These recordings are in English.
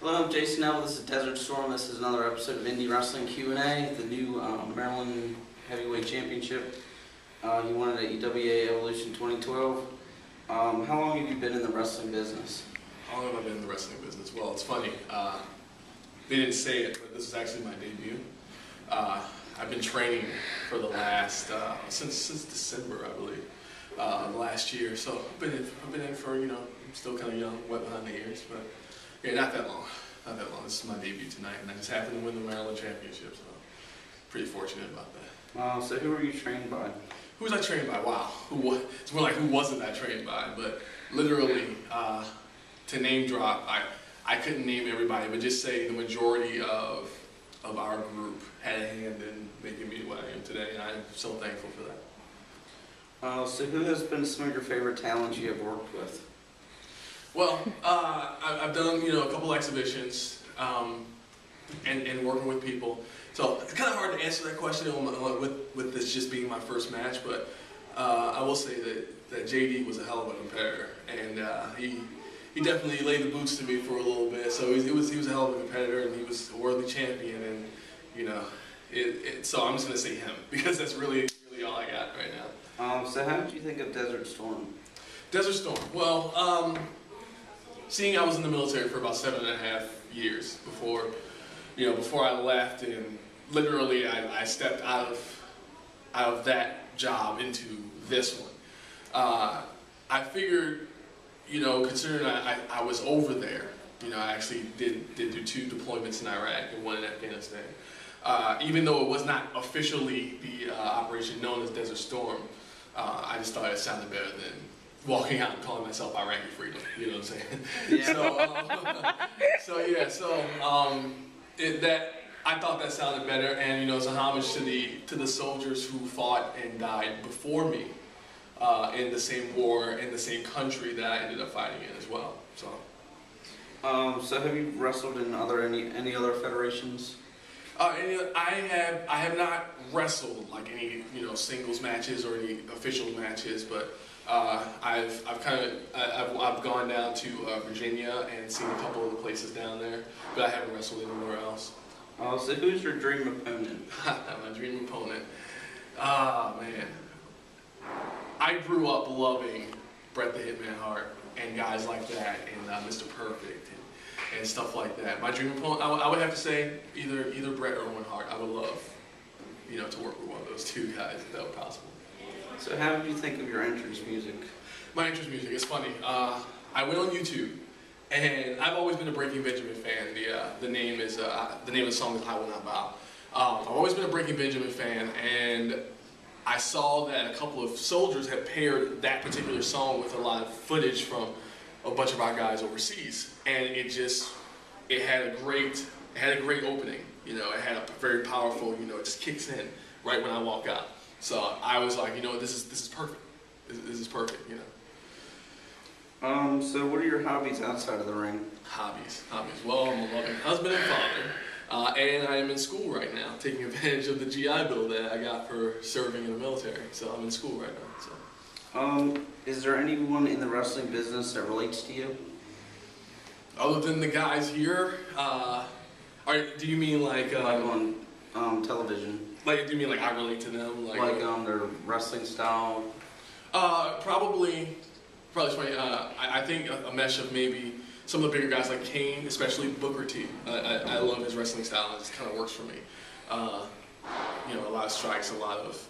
Hello, I'm Jason Neville. This is Desert Storm. This is another episode of Indie Wrestling Q&A, the new Maryland Heavyweight Championship. You won it at EWA Evolution 2012. How long have you been in the wrestling business? How long have I been in the wrestling business? Well, it's funny. They didn't say it, but this is actually my debut. I've been training for the last since December, I believe, last year. So I've been in for, I'm still kind of young, wet behind the ears, but yeah, not that long. Not that long. This is my debut tonight, and I just happened to win the Maryland Championship, so pretty fortunate about that. So who were you trained by? Who was I trained by? Wow. It's more like who wasn't I trained by? But literally, to name drop, I couldn't name everybody, but just say the majority of our group had a hand in making me what I am today, and I'm so thankful for that. So who has been some of your favorite talents you have worked with? Well, I've done a couple exhibitions and working with people. So it's kind of hard to answer that question with this just being my first match, but I will say that JD was a hell of a competitor, and he definitely laid the boots to me for a little bit. So he was a hell of a competitor, and he was a worthy champion, and so I'm just gonna say him because that's really all I got right now. So how did you think of Desert Storm? Desert Storm. Well, seeing I was in the military for about 7.5 years before I left, and literally I stepped out of that job into this one. I figured, considering I was over there, I actually did do 2 deployments in Iraq and 1 in Afghanistan. Even though it was not officially the operation known as Desert Storm, I just thought it sounded better than walking out and calling myself Iraqi Freedom. You know what I'm saying? Yeah. I thought that sounded better, and it's a homage to the soldiers who fought and died before me in the same war in the same country that I ended up fighting in as well. So have you wrestled in any other federations? I have not wrestled like any singles matches or any official matches, but I've gone down to Virginia and seen a couple of the places down there, but I haven't wrestled anywhere else. So who's your dream opponent? My dream opponent? Man. I grew up loving Bret the Hitman Hart and guys like that, and Mr. Perfect and stuff like that. My dream opponent, I would have to say either Bret or Owen Hart. I would love, to work with one of those 2 guys if that were possible. So how did you think of your entrance music? My entrance music is funny. I went on YouTube, and I've always been a Breaking Benjamin fan. The name of the song is I Will Not Bow. I've always been a Breaking Benjamin fan, and I saw that a couple of soldiers had paired that particular song with a lot of footage from a bunch of our guys overseas, and it had a great opening. It had a very powerful. It just kicks in right when I walk out. So I was like, this is perfect. This is perfect. So what are your hobbies outside of the ring? Hobbies. Well, I'm a loving husband and father, and I am in school right now, taking advantage of the GI Bill that I got for serving in the military. So I'm in school right now. So. Is there anyone in the wrestling business that relates to you? Other than the guys here, do you mean like on television? Like, do you mean like I relate to them? Like their wrestling style? Probably. I think a mesh of maybe some of the bigger guys like Kane, especially Booker T. I love his wrestling style. It just kind of works for me. A lot of strikes, a lot of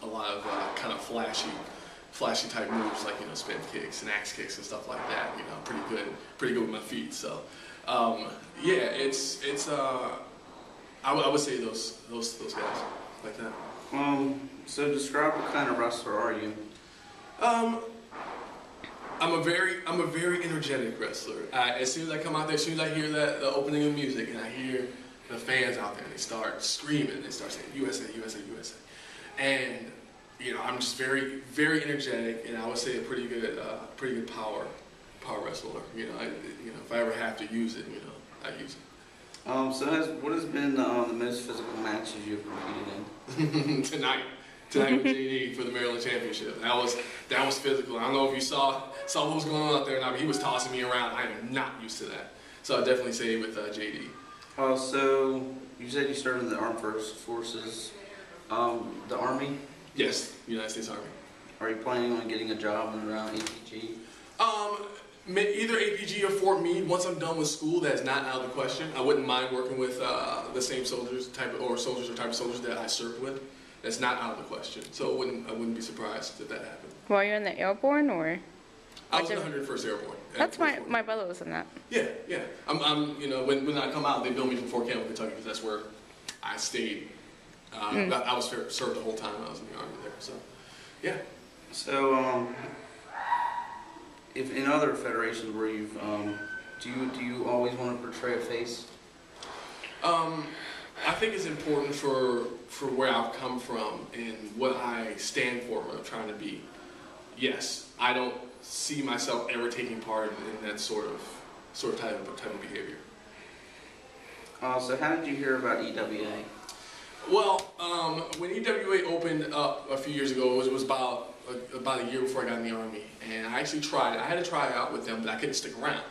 kind of flashy type moves like spin kicks and axe kicks and stuff like that. Pretty good with my feet. So yeah, it's I would say those guys like that. So describe what kind of wrestler are you? I'm a very energetic wrestler. As soon as I come out there, as soon as I hear the opening of music and I hear the fans out there and they start screaming, they start saying USA, USA, USA, and I'm just very, very energetic, and I would say a pretty good power wrestler. If I ever have to use it, I use it. What has been the most physical matches you've competed in? Tonight with JD for the Maryland Championship. That was physical. I don't know if you saw what was going on out there or not, but he was tossing me around. I am not used to that. So I definitely say with JD. So you said you served in the Armed Forces, the Army. Yes, United States Army. Are you planning on getting a job in around APG? Either APG or Fort Meade. Once I'm done with school, that's not out of the question. I wouldn't mind working with the same soldiers type of soldiers that I served with. That's not out of the question. So I wouldn't be surprised if that happened. While you're in the airborne, or? I was in the 101st Airborne. That's my brother was in that. Yeah. I'm when I come out, they bill me from Fort Campbell, Kentucky, because that's where I stayed. I was served the whole time I was in the Army there. So, yeah. So, if in other federations where you've, do you always want to portray a face? I think it's important for where I've come from and what I stand for, what I'm trying to be. Yes, I don't see myself ever taking part in that sort of type of behavior. So how did you hear about EWA? Well, when EWA opened up a few years ago, it was about a year before I got in the Army, and I actually tried. I had to try out with them, but I couldn't stick around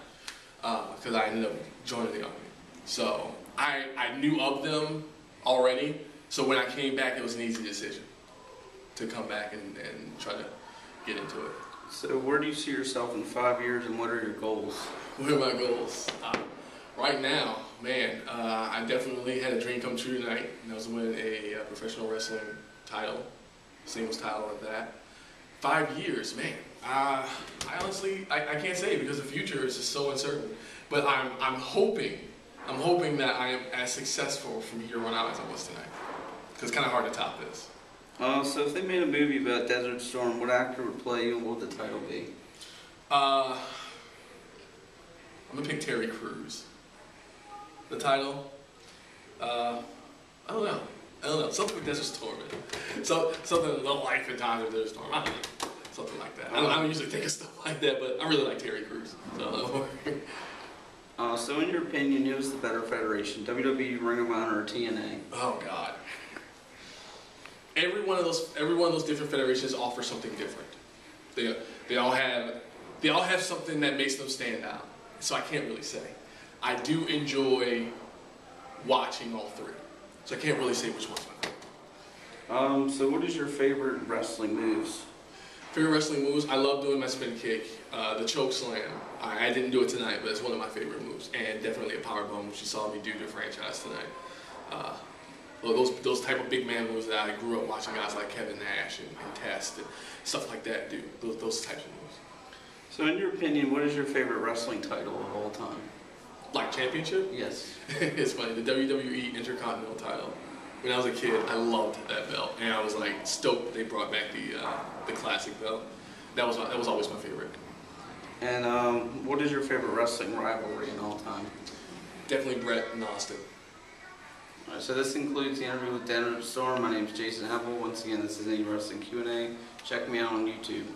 because I ended up joining the Army. So I knew of them already. So when I came back, it was an easy decision to come back and try to get into it. So where do you see yourself in 5 years, and what are your goals? What are my goals? Right now, man, I definitely had a dream come true tonight, and that was to win a professional wrestling title, singles title at that. 5 years, man. I honestly, I can't say because the future is just so uncertain. But I'm hoping that I am as successful from here on out as I was tonight. Because it's kind of hard to top this. So if they made a movie about Desert Storm, what actor would play you, and what would the title be? I'm gonna pick Terry Crews. The title? I don't know. Something with Desert Storm. Something the life and times of Desert Storm. I don't know. Something like that. I don't usually think of stuff like that, but I really like Terry Crews. So in your opinion, who's the better federation, WWE, Ring of Honor, or TNA? Oh God. Every one of those different federations offers something different. They all have something that makes them stand out. So I can't really say. I do enjoy watching all three. So I can't really say which one's my favorite. So what is your favorite wrestling moves? Favorite wrestling moves? I love doing my spin kick, the choke slam. I didn't do it tonight, but it's one of my favorite moves, and definitely a power bomb, which you saw me do to franchise tonight. Those type of big man moves that I grew up watching guys like Kevin Nash and Test and stuff like that do. Those types of moves. So in your opinion, what is your favorite wrestling title of all time? Like championship? Yes. It's funny, the WWE Intercontinental title. When I was a kid, I loved that belt, and I was like stoked they brought back the classic belt. That was always my favorite. And what is your favorite wrestling rivalry in all time? Definitely Brett and Austin. All right, so this concludes the interview with Desert Storm. My name is Jason Heppel. Once again, this is Indie Wrestling Q&A. Check me out on YouTube.